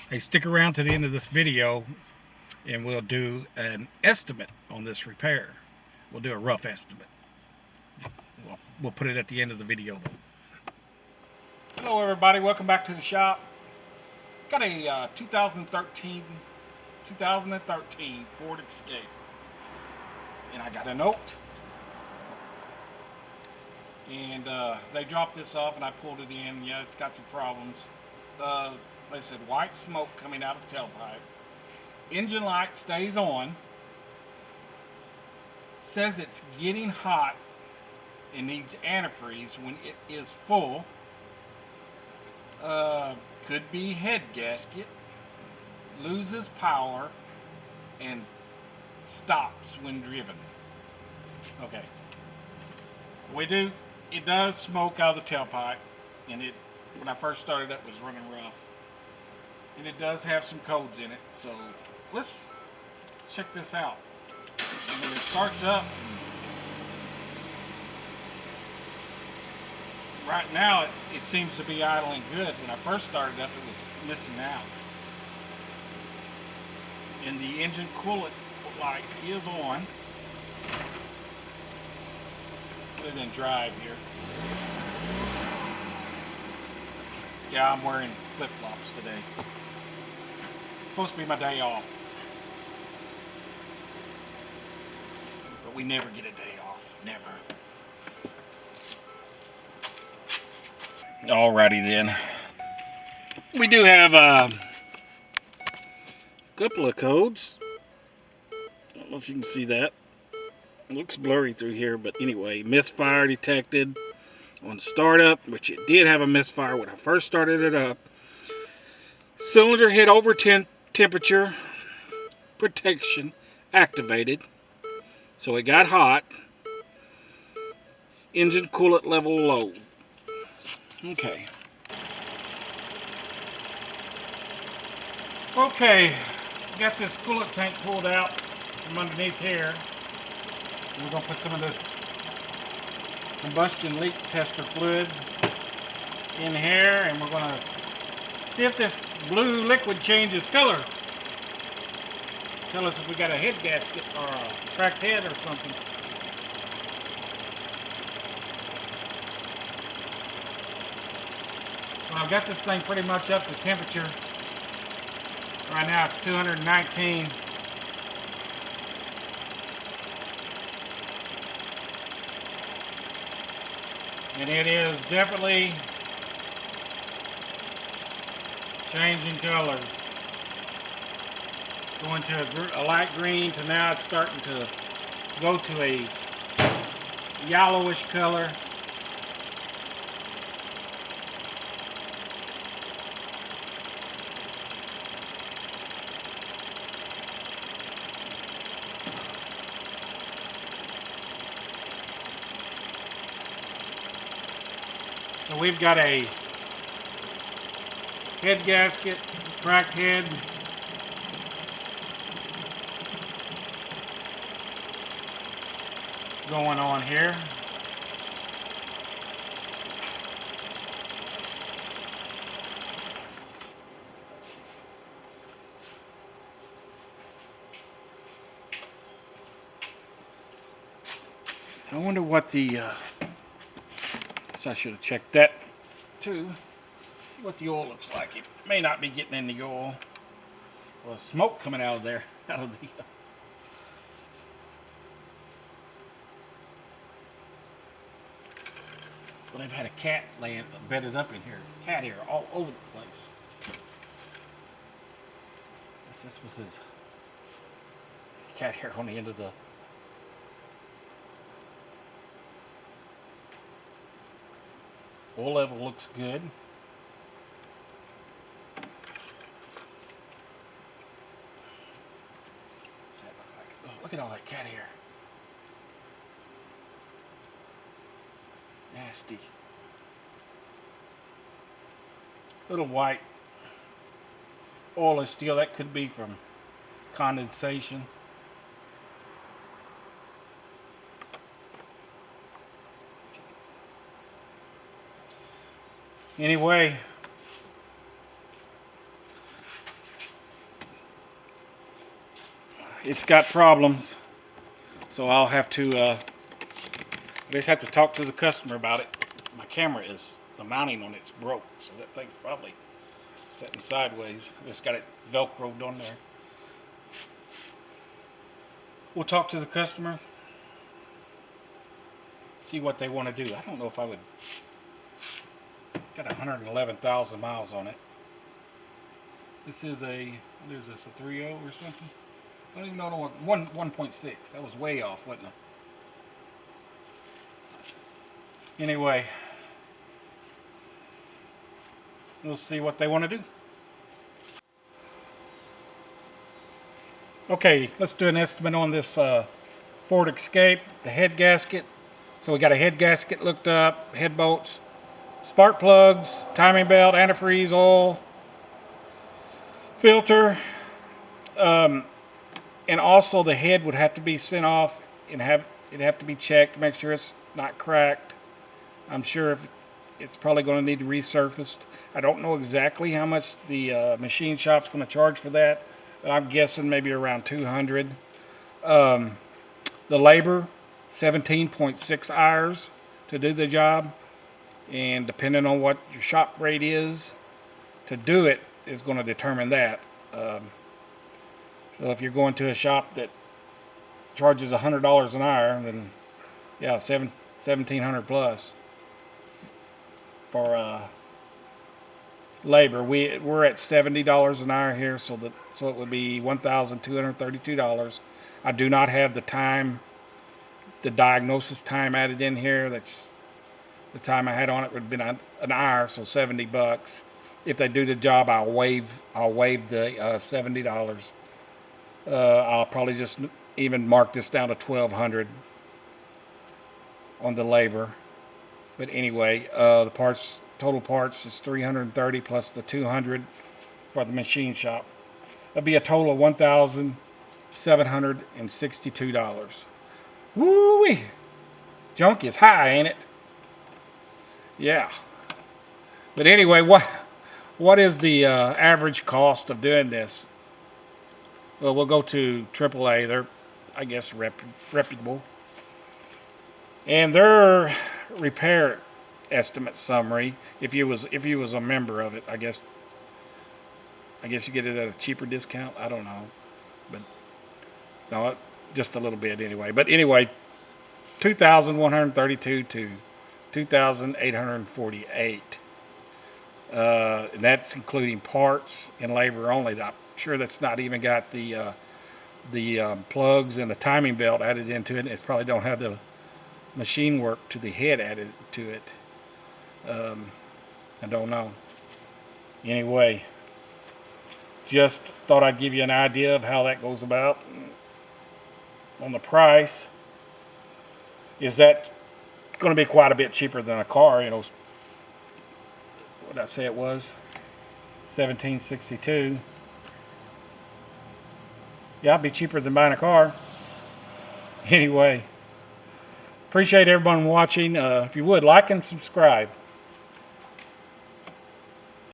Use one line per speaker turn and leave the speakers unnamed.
Hey, stick around to the end of this video and we'll do an estimate on this repair. We'll do a rough estimate. We'll put it at the end of the video though. Hello everybody, welcome back to the shop. Got a 2013 Ford Escape. And I got a note. And they dropped this off and I pulled it in. Yeah, it's got some problems. They said white smoke coming out of tailpipe. Engine light stays on. Says it's getting hot and needs antifreeze when it is full. Could be head gasket. Loses power and stops when driven. Okay. It does smoke out of the tailpipe, and when I first started up, was running rough. And it does have some codes in it, so let's check this out. And when it starts up, right now it seems to be idling good. When I first started up, it was missing out. And the engine coolant light is on. Put it in drive here. Yeah, I'm wearing flip-flops today. It's supposed to be my day off. But we never get a day off. Never. Alrighty then. We do have a couple of codes. I don't know if you can see that. It looks blurry through here, but anyway, misfire detected on startup, which it did have a misfire when I first started it up. Cylinder head over temperature protection activated, so it got hot. Engine coolant level low. Okay. Okay, got this coolant tank pulled out from underneath here. We're going to put some of this combustion leak tester fluid in here, and we're going to see if this blue liquid changes color. Tell us if we got a head gasket or a cracked head or something. Well, I've got this thing pretty much up to temperature. Right now it's 219. And it is definitely changing colors. It's going to a light green to now it's starting to go to a yellowish color. So we've got a head gasket, cracked head. Going on here. I wonder what the guess I should have checked that too. See what the oil looks like. It may not be getting in the oil. Well, smoke coming out of there, out of the. Well, they've had a cat bedded up in here. There's cat hair all over the place. This was his cat hair on the end of the. Oil level looks good. What's that look like? Oh, look at all that cat hair. Nasty. Little white oil is steel. That could be from condensation. Anyway, it's got problems, so I'll have to I just have to talk to the customer about it. My camera is, the mounting on it's broke, so that thing's probably sitting sideways. I just got it velcroed on there. We'll talk to the customer, see what they want to do. I don't know if I would. It's got 111,000 miles on it. This is a, what is this, a 3.0 or something? I don't even know what, 1.6. That was way off, wasn't it? Anyway, we'll see what they want to do. Okay, let's do an estimate on this Ford Escape, the head gasket. So we got a head gasket looked up, head bolts, spark plugs, timing belt, antifreeze, oil, filter, and also the head would have to be sent off and it'd have to be checked to make sure it's not cracked. I'm sure it's probably going to need to be resurfaced. I don't know exactly how much the machine shop's going to charge for that, but I'm guessing maybe around $200. The labor, 17.6 hours to do the job, and depending on what your shop rate is to do it is going to determine that. So if you're going to a shop that charges $100 an hour, then yeah, 1,700 plus for labor. We're at $70 an hour here, so it would be $1,232. I do not have the time, the diagnosis time added in here. That's the time I had on it would have been an hour, so $70. If they do the job, I'll waive the $70. I'll probably just even mark this down to $1,200 on the labor. But anyway, the total parts is $330 plus the $200 for the machine shop. That'd be a total of $1,762. Woo-wee! Junk is high, ain't it? Yeah. But anyway, what is the average cost of doing this? Well, we'll go to AAA. They're, I guess, reputable. And their repair estimate summary, if you was a member of it, I guess you get it at a cheaper discount. I don't know, but no, just a little bit anyway. But anyway, 2,132 to 2,848. And that's including parts and labor only. I'm sure that's not even got the plugs and the timing belt added into it. It probably don't have the machine work to the head added to it. I don't know. Anyway, just thought I'd give you an idea of how that goes about. On the price, is that going to be quite a bit cheaper than a car? You know, what did I say it was? $1,762. Yeah, it'd be cheaper than buying a car. Anyway, appreciate everyone watching. If you would, like and subscribe.